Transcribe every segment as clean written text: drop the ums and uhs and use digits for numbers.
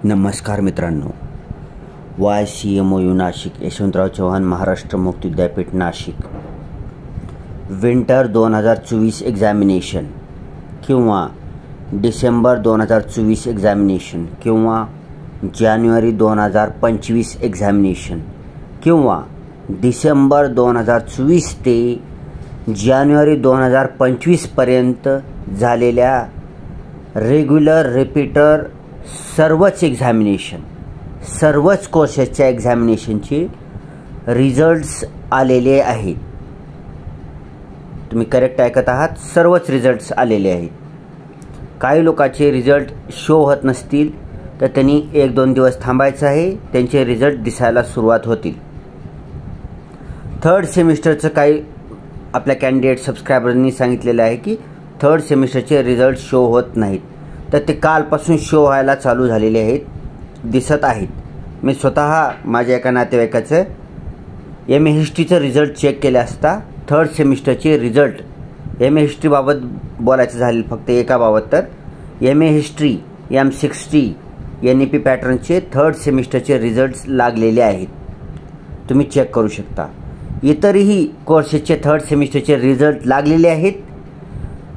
नमस्कार मित्रांनो, YCMOU नाशिक, यशवंतराव चव्हाण महाराष्ट्र मुक्त विद्यापीठ नाशिक विंटर 2024 एक्झामिनेशन किंवा डिसेंबर 2024 एक्झामिनेशन किंवा जानेवारी 2025 एक्झामिनेशन किंवा डिसेंबर 2024 ते जानेवारी 2025 पर्यंत झालेल्या रेग्युलर रिपीटर सर्वच एक्झामिनेशन, सर्वच कोर्सेसच्या एक्झामिनेशनचे रिझल्ट्स आलेले आहेत. तुम्ही करेक्ट ऐकत आहात, सर्वच रिझल्ट्स आलेले आहेत. काही लोकांचे रिझल्ट शो होत नसतील तर त्यांनी 1-2 दिवस थांबायचं आहे, त्यांचे रिझल्ट दिसायला सुरुवात होतील. थर्ड सेमिस्टरचं काही आपल्या कॅन्डिडेट सबस्क्रायबरनी सांगितलेलं आहे की थर्ड सेमिस्टरचे रिझल्ट शो होत नाहीत, तर ते कालपासून शो व्हायला चालू झालेले आहेत, दिसत आहेत. मी स्वतः माझ्या एका नातेवाईकाचं MA हिस्ट्रीचं रिझल्ट चेक केले असता थर्ड सेमिस्टरचे रिझल्ट, MA हिस्ट्रीबाबत बोलायचं झालं फक्त एकाबाबत, तर MA हिस्ट्री M60 NEP पॅटर्नचे थर्ड सेमिस्टरचे रिझल्ट्स लागलेले आहेत. तुम्ही चेक करू शकता. इतरही कोर्सेसचे थर्ड सेमिस्टरचे रिझल्ट लागलेले आहेत,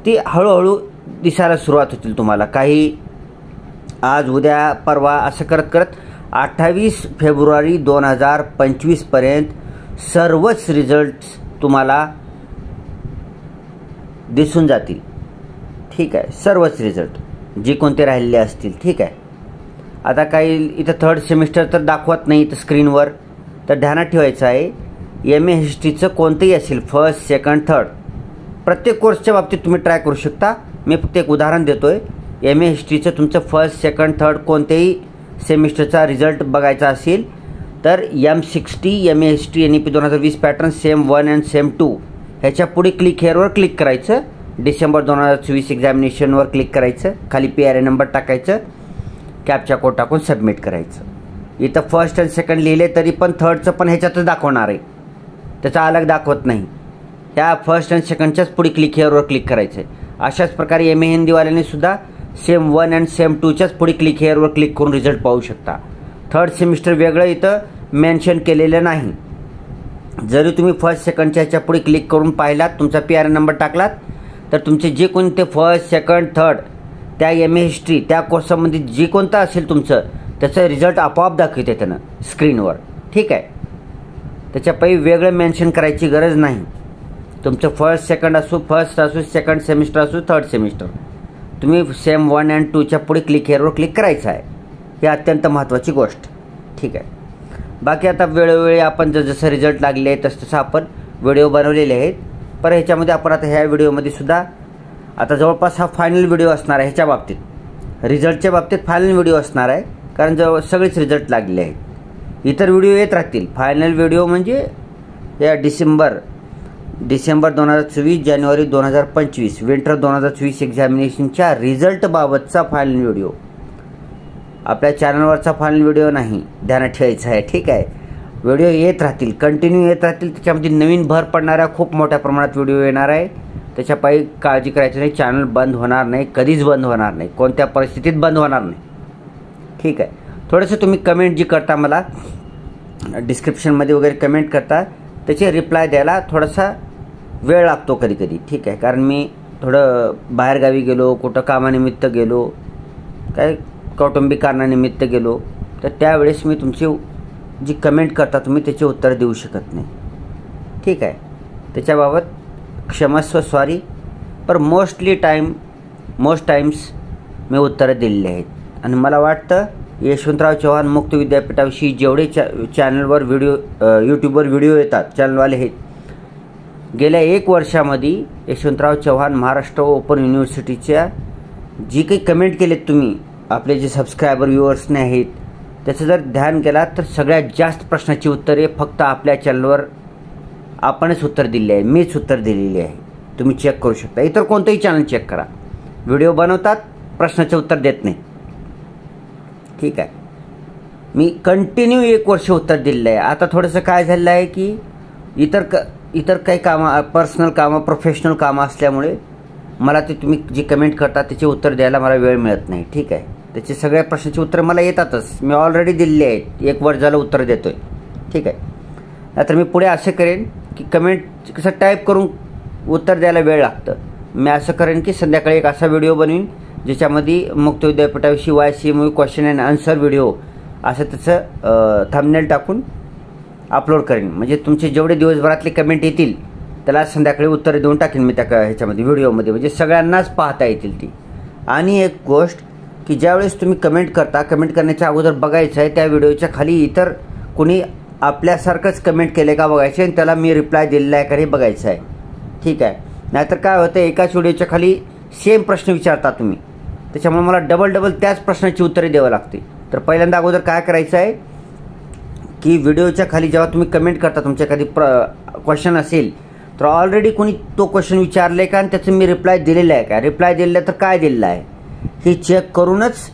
ते हळूहळू दिसायला सुरुवात होतील तुम्हाला. काही आज उद्या परवा असं करत करत 28 फेब्रुवारी 2025 पर्यंत सर्वच रिझल्ट्स तुम्हाला दिसून जातील. ठीक आहे, सर्वच रिझल्ट जे कोणते राहिलेले असतील. ठीक आहे. आता काही इथं थर्ड सेमिस्टर तर दाखवत नाही इथं स्क्रीनवर, तर ध्यानात ठेवायचं आहे MA हिस्ट्रीचं कोणतेही असेल, फर्स्ट सेकंड थर्ड, प्रत्येक कोर्सच्या बाबतीत तुम्ही ट्राय करू शकता. मी फक्त एक उदाहरण देतो आहे. MA हिस्ट्रीचं तुमचं फर्स्ट सेकंड थर्ड कोणतेही सेमिस्टरचा रिझल्ट बघायचा असेल तर M60 MA history NEP 2020 pattern same 1 and same 2 ह्याच्या पुढे क्लिक हेअरवर क्लिक करायचं. डिसेंबर 2024 एक्झामिनेशनवर क्लिक करायचं, खाली PRA नंबर टाकायचं, कॅप्चा कोड टाकून सबमिट करायचं. इथं फर्स्ट अँड सेकंड लिहिले तरी पण थर्डचं पण ह्याच्यातच दाखवणार आहे, त्याचा अलग दाखवत नाही. त्या फर्स्ट अँड सेकंडच्याच पुढे क्लिक हेअरवर क्लिक करायचं आहे. अशाच प्रकारे MA हिंदीवाल्याने सुद्धा सेम 1 अँड सेम 2च्याच पुढे क्लिक हेअरवर क्लिक करून रिझल्ट पाहू शकता. थर्ड सेमिस्टर वेगळं इथं मेन्शन केलेलं नाही. जरी तुम्ही फर्स्ट सेकंडच्या ह्याच्या पुढे क्लिक करून पाहिलात, तुमचा PRA नंबर टाकलात, तर तुमचे जे कोणते फर्स्ट सेकंड थर्ड त्या MA हिस्ट्री त्या कोर्समध्ये जे कोणतं असेल तुमचं, त्याचा रिझल्ट आपोआप दाखवते त्यानं स्क्रीनवर. ठीक आहे. त्याच्या काही वेगळं मेन्शन करायची गरज नाही. तुमचं फर्स्ट सेकंड असो, फर्स्ट असो, सेकंड सेमिस्टर असो, थर्ड सेमिस्टर, तुम्ही सेम 1 अँड 2च्या पुढे क्लिक हेअरवर क्लिक करायचं आहे. ही अत्यंत महत्त्वाची गोष्ट. ठीक आहे. बाकी आता वेळोवेळी आपण जसं रिझल्ट लागले आहे तसं आपण व्हिडिओ बनवलेले आहेत. पण ह्याच्यामध्ये आपण आता ह्या व्हिडिओमध्ये सुद्धा आता जवळपास हा फायनल व्हिडिओ असणार आहे. ह्याच्या बाबतीत, रिझल्टच्या बाबतीत फायनल व्हिडिओ असणार आहे, कारण जवळ सगळेच रिझल्ट लागले आहेत. इतर व्हिडिओ येत राहतील. फायनल व्हिडिओ म्हणजे या डिसेंबर 2024 जानेवारी 2025 विंटर 2024 एक्झामिनेशनच्या रिझल्टबाबतचा फायनल व्हिडिओ, आपल्या चॅनलवरचा फायनल व्हिडिओ नाही, ध्यानात ठेवायचं आहे. ठीक आहे. व्हिडिओ येत राहतील, कंटिन्यू येत राहतील. त्याच्यामध्ये नवीन भर पडणाऱ्या खूप मोठ्या प्रमाणात व्हिडिओ येणार आहे. त्याच्यापायी काळजी करायची नाही. चॅनल बंद होणार नाही, कधीच बंद होणार नाही, कोणत्या परिस्थितीत बंद होणार नाही. ठीक आहे. थोडंसं तुम्ही कमेंट जी करता, मला डिस्क्रिप्शनमध्ये वगैरे कमेंट करता, त्याचे रिप्लाय द्यायला थोडासा वेळ लागतो कधी कधी. ठीक आहे. कारण मी थोडं बाहेरगावी गेलो, कुठं कामानिमित्त गेलो, काय कौटुंबिक कारणानिमित्त गेलो, तर त्यावेळेस मी तुमची जी कमेंट करता तुम्ही त्याचे उत्तर देऊ शकत नाही. ठीक आहे. त्याच्याबाबत क्षमस्व, सॉरी. पर मोस्ट टाइम्स मी उत्तरं दिलेली आहेत. आणि मला वाटतं यशवंतराव चव्हाण मुक्त विद्यापीठाविषयी जेवढे चॅनलवर व्हिडिओ, यूट्यूबवर व्हिडिओ येतात चॅनलवाले आहेत, गेल्या 1 वर्षामध्ये यशवंतराव चव्हाण महाराष्ट्र ओपन युनिव्हर्सिटीच्या जी काही कमेंट केलेत तुम्ही, आपले जे सबस्क्रायबर व्ह्युअर्सने आहेत, त्याचं जर ध्यान केलात तर सगळ्यात जास्त प्रश्नाची उत्तरे फक्त आपल्या चॅनलवर आपणच उत्तर दिले आहे, मीच उत्तर दिलेली आहे. तुम्ही चेक करू शकता. इतर कोणतंही चॅनल चेक करा, व्हिडिओ बनवतात, प्रश्नाचे उत्तर देत नाही. ठीक आहे. मी कंटिन्यू 1 वर्ष उत्तर दिलेलं आहे. आता थोडंसं काय झालेलं आहे की इतर काही कामं, पर्सनल कामं, प्रोफेशनल कामं असल्यामुळे मला ते तुम्ही जी कमेंट करता त्याचे उत्तर द्यायला मला वेळ मिळत नाही. ठीक आहे. त्याचे सगळ्या प्रश्नाची उत्तरं मला येतातच, मी ऑलरेडी दिलेली आहेत, 1 वर्ष झालं उत्तर देतो आहे. ठीक आहे. नाहीतर मी पुढे असं करेन की कमेंट कसं टाईप करून उत्तर द्यायला वेळ लागतं. मी असं करेन की संध्याकाळी एक असा व्हिडिओ बनवीन ज्याच्यामध्ये मुक्त विद्यापीठाविषयी YCMU question and answer video असं त्याचं थंबनेल टाकून अपलोड करेन. म्हणजे तुमचे जेवढे दिवसभरातले कमेंट येतील त्याला संध्याकाळी उत्तर देऊन टाकेन मी त्या ह्याच्यामध्ये व्हिडिओमध्ये, म्हणजे सगळ्यांनाच पाहता येतील ती. आणि एक गोष्ट की ज्यावेळेस तुम्ही कमेंट करता, कमेंट करण्याच्या अगोदर बघायचं आहे त्या व्हिडिओच्या खाली इतर कोणी आपल्यासारखंच कमेंट केलं का बघायचं आहे आणि त्याला मी रिप्लाय दिलेला आहे का हे बघायचं आहे. ठीक आहे. नाहीतर काय होतं, एकाच व्हिडिओच्या खाली सेम प्रश्न विचारता तुम्ही, त्याच्यामुळे मला डबल त्याच प्रश्नाची उत्तरे द्यावं लागते. तर पहिल्यांदा अगोदर काय करायचं आहे की व्हिडिओच्या खाली जेव्हा तुम्ही कमेंट करता तुमच्या एखादी क्वेश्चन असेल तर ऑलरेडी कोणी तो क्वेश्चन विचारलं आहे का आणि त्याचं मी रिप्लाय दिलेलं आहे का, रिप्लाय दिलेलं तर काय दिलेलं आहे हे चेक करूनच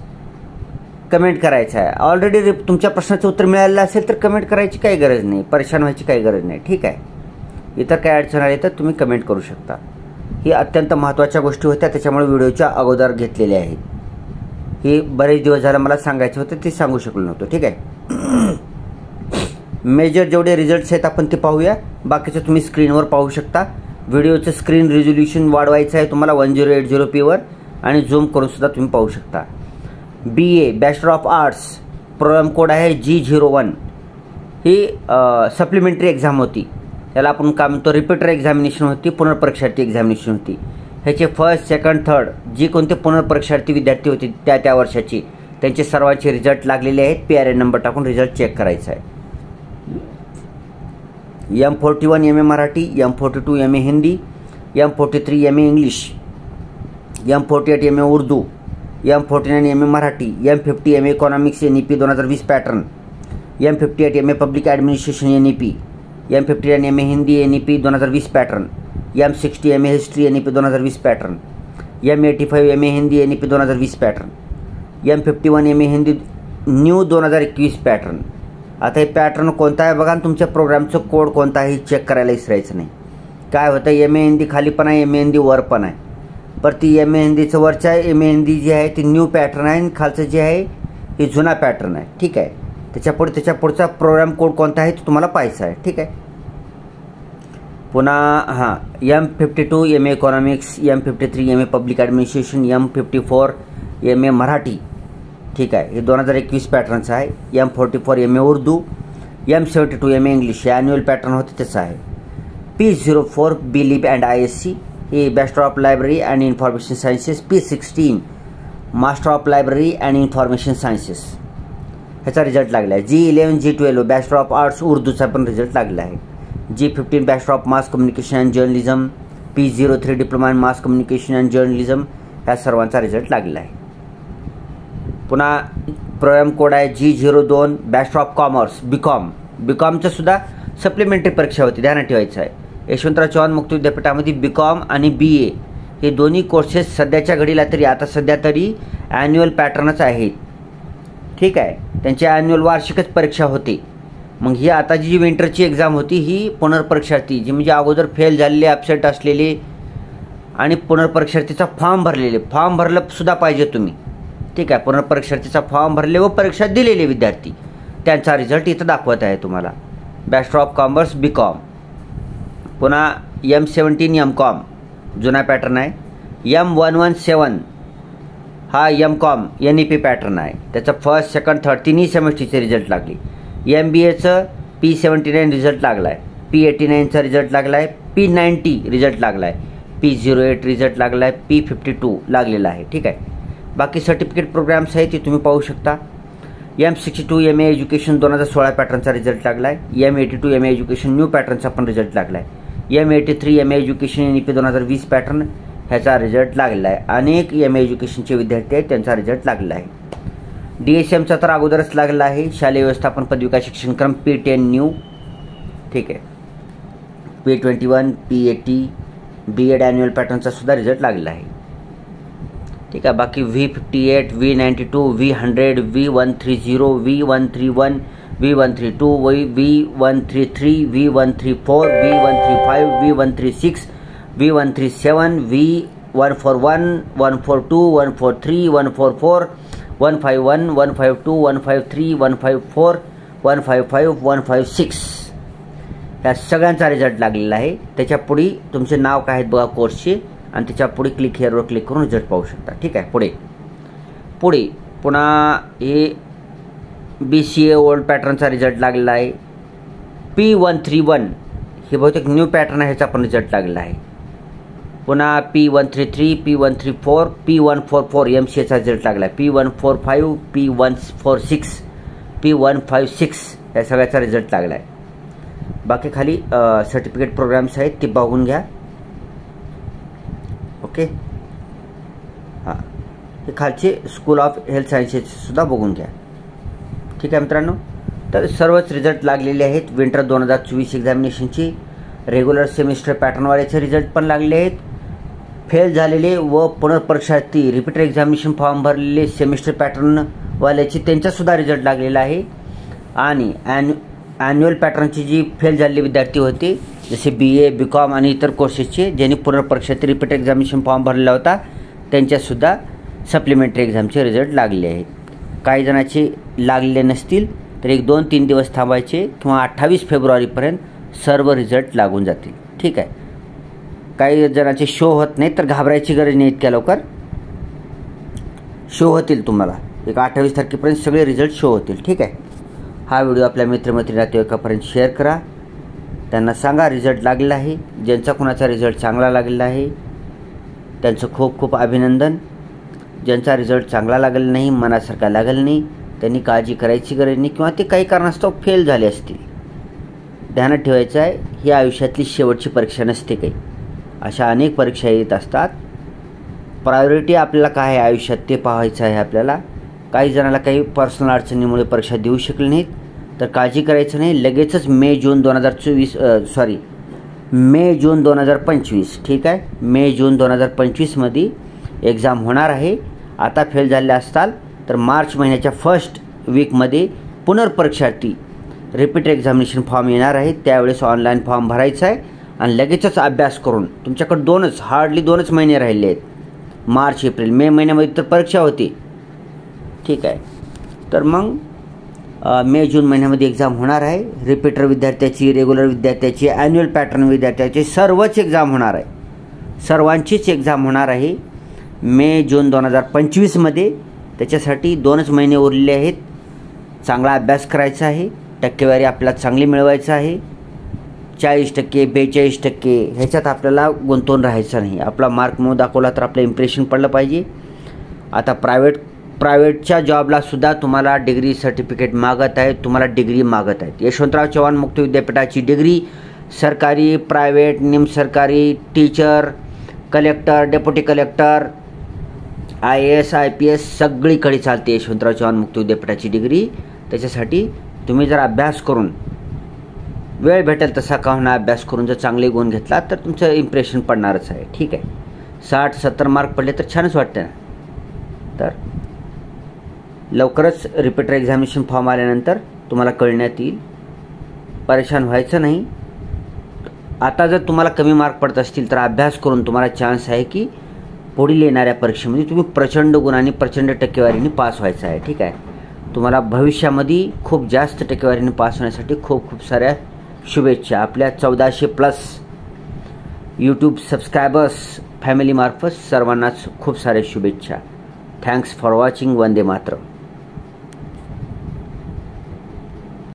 कमेंट करायचं आहे. ऑलरेडी तुमच्या प्रश्नाचं उत्तर मिळालेलं असेल तर कमेंट करायची काही गरज नाही, परेशान व्हायची काही गरज नाही. ठीक आहे. इतर काय अडचण आली तर तुम्ही कमेंट करू शकता. ही अत्यंत महत्त्वाच्या गोष्टी होत्या, त्याच्यामुळे व्हिडिओच्या अगोदर घेतलेल्या आहेत. हे बरेच दिवस झालं मला सांगायचं होतं, ते सांगू शकलो नव्हतो. ठीक आहे. मेजर जेवढे रिझल्ट्स आहेत आपण ते पाहूया, बाकीचं तुम्ही स्क्रीनवर पाहू शकता. व्हिडिओचं स्क्रीन रिझोल्युशन वाढवायचं आहे तुम्हाला 1080p वर आणि झूम करून सुद्धा तुम्ही पाहू शकता. BA bachelor of arts programme code आहे G01. ही सप्लिमेंटरी एक्झाम होती, त्याला आपण काय म्हणतो रिपीटर एक्झामिनेशन होती, पुनर्परीक्षार्थी एक्झामिनेशन होती. ह्याचे फर्स्ट, सेकंड, थर्ड जी कोणते पुनर्परीक्षार्थी विद्यार्थी होते त्या वर्षाची त्यांचे सर्वांचे रिझल्ट लागलेले आहेत. PRN नंबर टाकून रिझल्ट चेक करायचा आहे. M41 MA Marathi, M42 MA Hindi, M43 MA English, M48 MA Urdu, M49 MA Marathi, M50 MA economics NEP 2020 pattern, M58 MA public administration NEP, M59 MA Hindi NEP 2020 pattern, M60 MA history NEP 2020 pattern, M85 MA Hindi NEP 2020 pattern, M51 MA Hindi new 2021 pattern. आता हे pattern कोणता आहे बघा, तुमच्या प्रोग्रामचं code कोणता आहे check करायला विसरायचं नाही. काय होतं, MA हिंदी खाली पण आहे, MA हिंदी वर पण आहे. पर ती MA हिंदीचं वरचं आहे, MA हिंदी जी आहे ती न्यू पॅटर्न आहे आणि खालचं जे आहे हे जुना पॅटर्न आहे. ठीक आहे. त्याच्या पुढचा प्रोग्राम कोड कोणता आहे तो तुम्हाला पाहायचा आहे. ठीक आहे. पुन्हा M52 MA economics, M53 MA public administration, M54 MA Marathi. ठीक आहे. हे 2021 पॅटर्नचं आहे. M44 MA Urdu, M72 MA English हे ॲन्युअल पॅटर्न होते त्याचं आहे. P04 BLib अँड ISC हे bachelor of library and information sciences. P16 master of library and information sciences ह्याचा रिझल्ट लागला आहे. G11 G12 bachelor of arts उर्दूचा पण रिझल्ट लागला आहे. G15 bachelor of mass communication and journalism, P03 diploma in mass communication and journalism ह्या सर्वांचा result लागला आहे. पुन्हा प्रोग्राम कोड आहे G02 बॅचलर ऑफ कॉमर्स बीकॉमचं सुद्धा सप्लिमेंटरी परीक्षा होती, ध्यानात ठेवायचं आहे. यशवंतराव चव्हाण मुक्त विद्यापीठामध्ये BCom आणि BA हे दोन्ही कोर्सेस सध्याच्या घडीला तरी आता सध्या तरी ॲन्युअल पॅटर्नच आहेत. ठीक आहे. त्यांची ॲन्युअल वार्षिकच परीक्षा होती. मग ही आता जी विंटरची एक्झाम होती ही पुनर्परीक्षार्थी जी म्हणजे अगोदर फेल झालेले, ॲबसेंट असलेले आणि पुनर्परीक्षार्थीचा फॉर्म भरलं सुद्धा पाहिजे तुम्ही. ठीक आहे. पुनर्परीक्षार्थीचा फॉर्म भरले व परीक्षा दिलेले विद्यार्थी त्यांचा रिझल्ट इथं दाखवत आहे तुम्हाला. Bachelor of commerce BCom. पुन्हा M17 MCom जुना पॅटर्न आहे. M117 हा MCom NEP पॅटर्न आहे. त्याचं फर्स्ट, सेकंड, थर्ड तिन्ही सेमेस्टरचे रिझल्ट लागले. MBAचं P79 रिझल्ट लागला आहे, P89चा रिझल्ट लागला आहे, P90 रिझल्ट लागला आहे, P08 रिझल्ट लागला आहे, P52 लागलेला आहे. ठीक आहे. बाकी सर्टिफिकेट प्रोग्राम्स आहेत ते तुम्ही पाहू शकता. M62 MA एज्युकेशन 2016 पॅटर्नचा रिझल्ट लागला आहे. M82 MA एज्युकेशन न्यू पॅटर्नचा पण रिझल्ट लागला आहे. M83 MA education NEP 2020 pattern ह्याचा रिझल्ट लागलेला आहे. अनेक MA एज्युकेशनचे विद्यार्थी आहेत त्यांचा रिझल्ट लागलेला आहे. DSMचा तर अगोदरच लागला आहे, शालेय व्यवस्थापन पदविका शिक्षणक्रम P10 न्यू. ठीक आहे. P21 P80 B.Ed ॲन्युअल पॅटर्नचा सुद्धा रिझल्ट लागलेला आहे. ठीक आहे. बाकी V58 V92 V100 V130 V131 V132 V133 V134 V135 V136 V137 V141 142 143 144 151, 152, 153, 154, 155, 156 या सगळ्यांचा रिझल्ट लागलेला आहे. त्याच्या पुढे तुमचे नाव काय आहेत बघा कोर्सचे, आणि त्याच्या पुढे क्लिक हिअरवर क्लिक करून रिझल्ट पाहू शकता. ठीक आहे. पुढे पुन्हा हे BCA ओल्ड पॅटर्नचा रिझल्ट लागलेला आहे. P131 हे बहुतेक न्यू पॅटर्न आहे, ह्याचा पण रिझल्ट लागलेला आहे. पुन्हा P133, P134, P144 MCAचा रिझल्ट लागला आहे. P145, P146, P156 या सगळ्याचा रिझल्ट लागला आहे. बाकी खाली सर्टिफिकेट प्रोग्राम्स आहेत ते बघून घ्या. ओके. हां, हे खालचे स्कूल ऑफ हेल्थ सायन्सेससुद्धा बघून घ्या. ठीक आहे मित्रांनो. तर सर्वच रिझल्ट लागलेले आहेत. विंटर 2024 एक्झामिनेशनची रेग्युलर सेमिस्टर पॅटर्नवाल्याचे रिझल्ट पण लागले आहेत. फेल झालेले व पुनर्परीक्षार्थी रिपीटर एक्झामिनेशन फॉर्म भरलेले सेमिस्टर पॅटर्नवाल्याचे त्यांचासुद्धा रिझल्ट लागलेला आहे. आणि ॲन्युअल पॅटर्नची जी फेल झालेले विद्यार्थी होते, जसे BA, BCom आणि इतर कोर्सेसचे ज्यांनी पुनर्परीक्षार्थी रिपीटर एक्झामिनेशन फॉर्म भरलेला होता, त्यांच्यासुद्धा सप्लिमेंटरी एक्झामचे रिझल्ट लागले आहेत. काही जणांचे लागलेले नसतील तर 1-2-3 दिवस थांबायचे किंवा 28 फेब्रुवारीपर्यंत सर्व रिझल्ट लागून जातील. ठीक आहे. काही जणांचे शो होत नाही तर घाबरायची गरज नाही. इतक्या लवकर शो होतील तुम्हाला. 28 तारखेपर्यंत सगळे रिझल्ट शो होतील. ठीक आहे. हा व्हिडिओ आपल्या मित्रमैत्रिणी नातेवाईकांपर्यंत शेअर करा. त्यांना सांगा रिझल्ट लागलेला आहे. ज्यांचा कुणाचा रिझल्ट चांगला लागलेला आहे त्यांचं खूप खूप अभिनंदन. ज्यांचा रिझल्ट चांगला लागला नाही, मनासारखा लागला नाही, त्यांनी काळजी करायची गरज नाही, किंवा ते काही कारणास्तव फेल झाले असतील. ध्यानात ठेवायचं आहे, ही आयुष्यातली शेवटची परीक्षा नसते. काही अशा अनेक परीक्षा येत असतात. प्रायोरिटी आपल्याला काय आहे आयुष्यात ते पाहायचं आहे आपल्याला. काही जणाला काही पर्सनल अडचणीमुळे परीक्षा देऊ शकले नाहीत तर काळजी करायचं नाही. लगेचच मे जून 2025 ठीक आहे, मे जून 2025मध्ये एक्झाम होणार आहे. आता फेल झाले असताल तर मार्च महिन्याच्या फर्स्ट वीकमध्ये पुनर्परीक्षार्थी रिपीटर एक्झामिनेशन फॉर्म येणार आहे. त्यावेळेस ऑनलाईन फॉर्म भरायचा आहे आणि लगेचच अभ्यास करून, तुमच्याकडे हार्डली 2 महिने राहिले आहेत, मार्च एप्रिल मे महिन्यामध्ये तर परीक्षा होती. ठीक आहे. तर मग मे जून महिन्यामध्ये एक्झाम होणार आहे. रिपीटर विद्यार्थ्याची, रेग्युलर विद्यार्थ्याची, ॲन्युअल पॅटर्न विद्यार्थ्याची सर्वच एक्झाम होणार आहे. सर्वांचीच एक्झाम होणार आहे मे जून 2025मध्ये. त्याच्यासाठी 2 महिने उरलेले आहेत. चांगला अभ्यास करायचा आहे. टक्केवारी आपल्याला चांगली मिळवायचं आहे. 40%, 42% ह्याच्यात आपल्याला गुंतवून राहायचं नाही. आपला मार्क म्हणून दाखवला तर आपलं इम्प्रेशन पडलं पाहिजे. आता प्रायव्हेटच्या जॉबलासुद्धा तुम्हाला डिग्री सर्टिफिकेट मागत आहेत, तुम्हाला डिग्री मागत आहेत. यशवंतराव चव्हाण मुक्त विद्यापीठाची डिग्री सरकारी, प्रायव्हेट, निमसरकारी, teacher, collector, deputy collector, IAS, IPS सगळीकडे चालते यशवंतराव चव्हाण मुक्त विद्यापीठाची डिग्री. त्याच्यासाठी तुम्ही जर अभ्यास करून, वेळ भेटेल तसा का होणार अभ्यास करून जर चांगले गुण घेतला तर तुमचं इम्प्रेशन पडणारच आहे. ठीक आहे. 60-70 मार्क पडले तर छानच वाटतं ना. तर लवकरच रिपीटर एक्झामिनेशन फॉर्म आल्यानंतर तुम्हाला कळण्यात येईल. परेशान व्हायचं नाही. आता जर तुम्हाला कमी मार्क पडत असतील तर अभ्यास करून तुम्हाला चान्स आहे की पुढील येणाऱ्या परीक्षेमध्ये तुम्ही प्रचंड गुणांनी, प्रचंड टक्केवारीने पास व्हायचं आहे. ठीक आहे. तुम्हाला भविष्यामध्ये खूप जास्त टक्केवारीने पास होण्यासाठी खूप खूप साऱ्या शुभेच्छा. आपल्या 1400+ यूट्यूब सबस्क्रायबर्स फॅमिलीमार्फत सर्वांनाच खूप साऱ्या शुभेच्छा. Thanks for watching. Vande Mataram.